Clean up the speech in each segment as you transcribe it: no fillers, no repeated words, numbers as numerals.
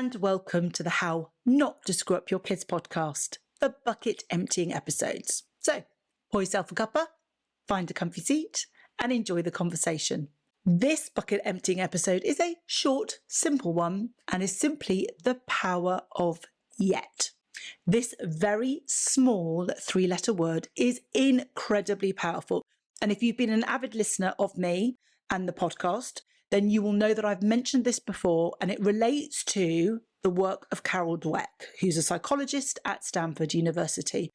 and welcome to the How Not to Screw Up Your Kids podcast, the bucket emptying episodes. So, pour yourself a cuppa, find a comfy seat, and enjoy the conversation. This bucket emptying episode is a short, simple one and is simply the power of yet. This very small three-letter word is incredibly powerful. And if you've been an avid listener of me and the podcast, then you will know that I've mentioned this before, and it relates to the work of Carol Dweck, who's a psychologist at Stanford University.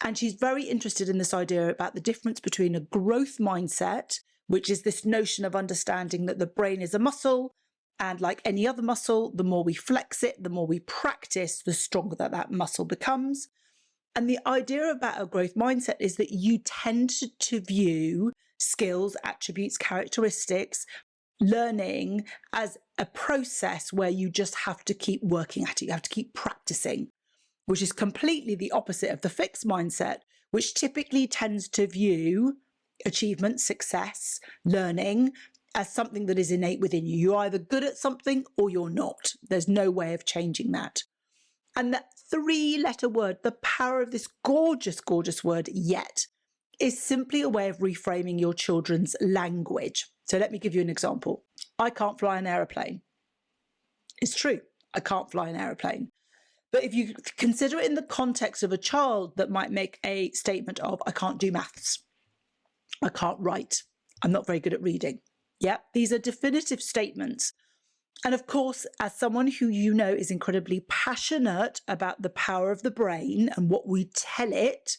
And she's very interested in this idea about the difference between a growth mindset, which is this notion of understanding that the brain is a muscle, and like any other muscle, the more we flex it, the more we practice, the stronger that muscle becomes. And the idea about a growth mindset is that you tend to view skills, attributes, characteristics, learning as a process where you just have to keep working at it. You have to keep practicing, which is completely the opposite of the fixed mindset, which typically tends to view achievement, success, learning as something that is innate within you. You're either good at something or you're not. There's no way of changing that. And that three-letter word, the power of this gorgeous, gorgeous word, yet, is simply a way of reframing your children's language. So let me give you an example. I can't fly an aeroplane. It's true, I can't fly an aeroplane. But if you consider it in the context of a child that might make a statement of, I can't do maths, I can't write, I'm not very good at reading. Yeah, these are definitive statements. And of course, as someone who you know is incredibly passionate about the power of the brain and what we tell it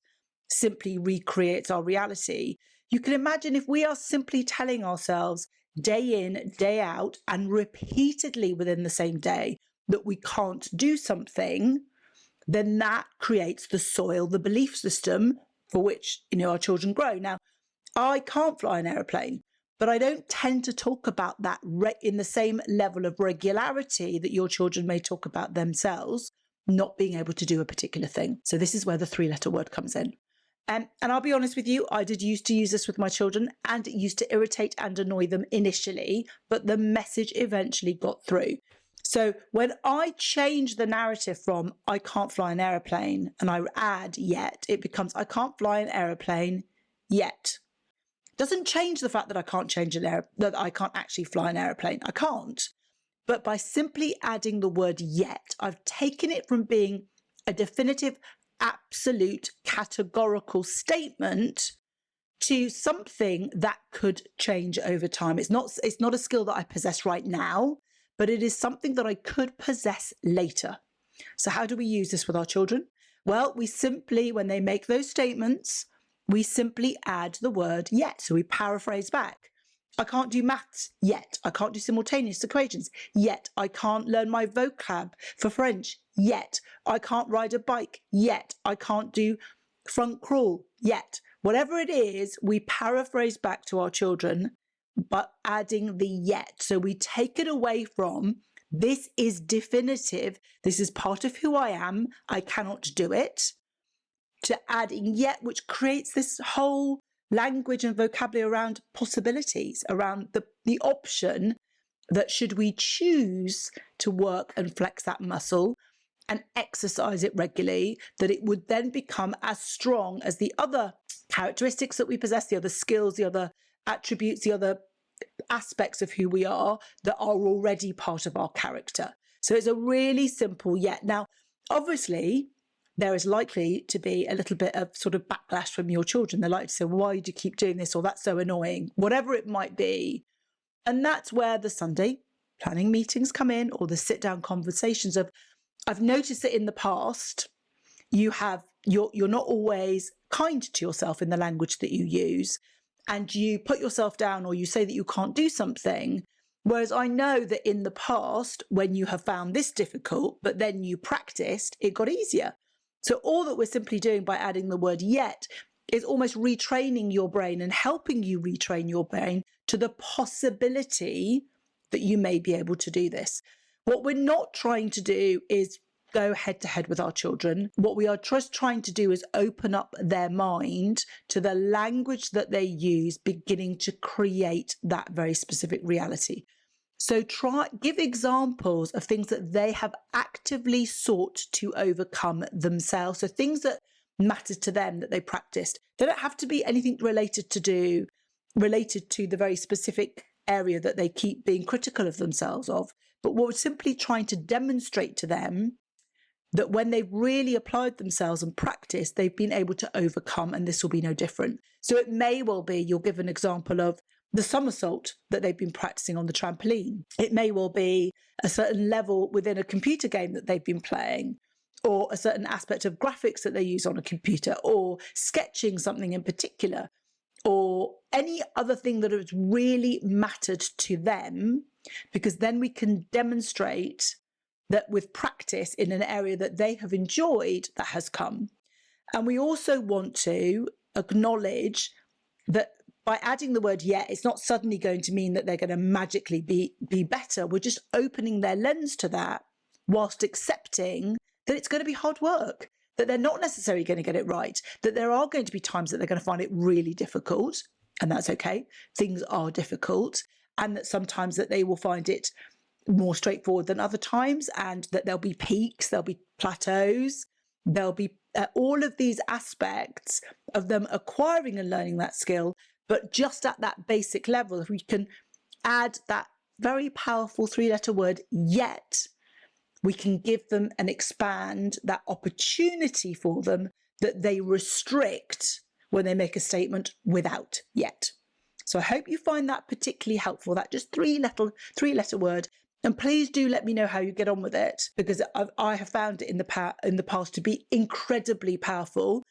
simply recreates our reality, you can imagine if we are simply telling ourselves day in, day out, and repeatedly within the same day that we can't do something, then that creates the soil, the belief system for which, our children grow. Now, I can't fly an aeroplane, but I don't tend to talk about that in the same level of regularity that your children may talk about themselves not being able to do a particular thing. So this is where the three-letter word comes in. And I'll be honest with you, I did used to use this with my children, and it used to irritate and annoy them initially, but the message eventually got through. So when I change the narrative from I can't fly an aeroplane and I add yet, it becomes I can't fly an aeroplane yet. Doesn't change the fact that I can't that I can't actually fly an aeroplane. I can't. But by simply adding the word yet, I've taken it from being a definitive, absolute, categorical statement to something that could change over time. It's not a skill that I possess right now, but it is something that I could possess later. So how do we use this with our children? Well, we simply, when they make those statements, we simply add the word yet. So we paraphrase back. I can't do maths yet. I can't do simultaneous equations yet. I can't learn my vocab for French yet. I can't ride a bike yet. I can't do front crawl yet. Whatever it is, we paraphrase back to our children, but adding the yet. So we take it away from this is definitive. This is part of who I am. I cannot do it. To adding yet, which creates this whole language and vocabulary around possibilities, around the option that should we choose to work and flex that muscle and exercise it regularly, that it would then become as strong as the other characteristics that we possess, the other skills, the other attributes, the other aspects of who we are that are already part of our character. So it's a really simple yet. Now, obviously, there is likely to be a little bit of sort of backlash from your children. They're likely to say, why do you keep doing this? Or that's so annoying, whatever it might be. And that's where the Sunday planning meetings come in, or the sit down conversations of, I've noticed that in the past, you're not always kind to yourself in the language that you use, and you put yourself down, or you say that you can't do something. Whereas I know that in the past, when you have found this difficult, but then you practiced, it got easier. So all that we're simply doing by adding the word yet is almost retraining your brain and helping you retrain your brain to the possibility that you may be able to do this. What we're not trying to do is go head to head with our children. What we are just trying to do is open up their mind to the language that they use, beginning to create that very specific reality. So give examples of things that they have actively sought to overcome themselves. So things that mattered to them that they practiced. They don't have to be anything related to the very specific area that they keep being critical of themselves of, but we're simply trying to demonstrate to them that when they've really applied themselves and practiced, they've been able to overcome, and this will be no different. So it may well be you'll give an example of the somersault that they've been practicing on the trampoline. It may well be a certain level within a computer game that they've been playing, or a certain aspect of graphics that they use on a computer, or sketching something in particular, or any other thing that has really mattered to them, because then we can demonstrate that with practice in an area that they have enjoyed, that has come. And we also want to acknowledge that by adding the word yet, it's not suddenly going to mean that they're going to magically be better. We're just opening their lens to that, whilst accepting that it's going to be hard work, that they're not necessarily going to get it right, that there are going to be times that they're going to find it really difficult, and that's okay. Things are difficult, and that sometimes that they will find it more straightforward than other times, and that there'll be peaks, there'll be plateaus, there'll be all of these aspects of them acquiring and learning that skill. But just at that basic level, if we can add that very powerful 3-letter word yet, we can give them and expand that opportunity for them that they restrict when they make a statement without yet. So I hope you find that particularly helpful, that just three-letter word. And please do let me know how you get on with it, because I have found it in the past to be incredibly powerful.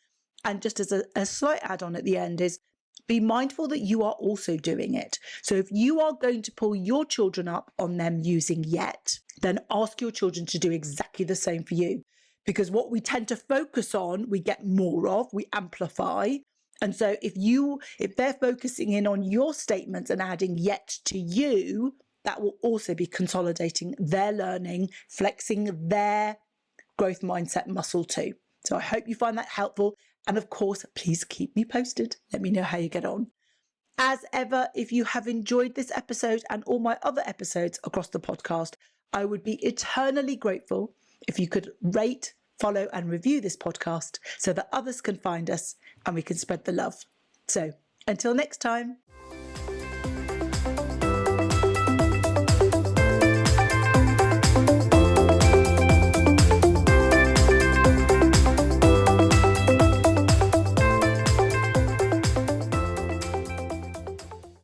And just as a slight add-on at the end is, be mindful that you are also doing it. So if you are going to pull your children up on them using yet, then ask your children to do exactly the same for you. Because what we tend to focus on, we get more of, we amplify. And so if they're focusing in on your statements and adding yet to you, that will also be consolidating their learning, flexing their growth mindset muscle too. So I hope you find that helpful. And of course, please keep me posted. Let me know how you get on. As ever, if you have enjoyed this episode and all my other episodes across the podcast, I would be eternally grateful if you could rate, follow, and review this podcast so that others can find us and we can spread the love. So until next time.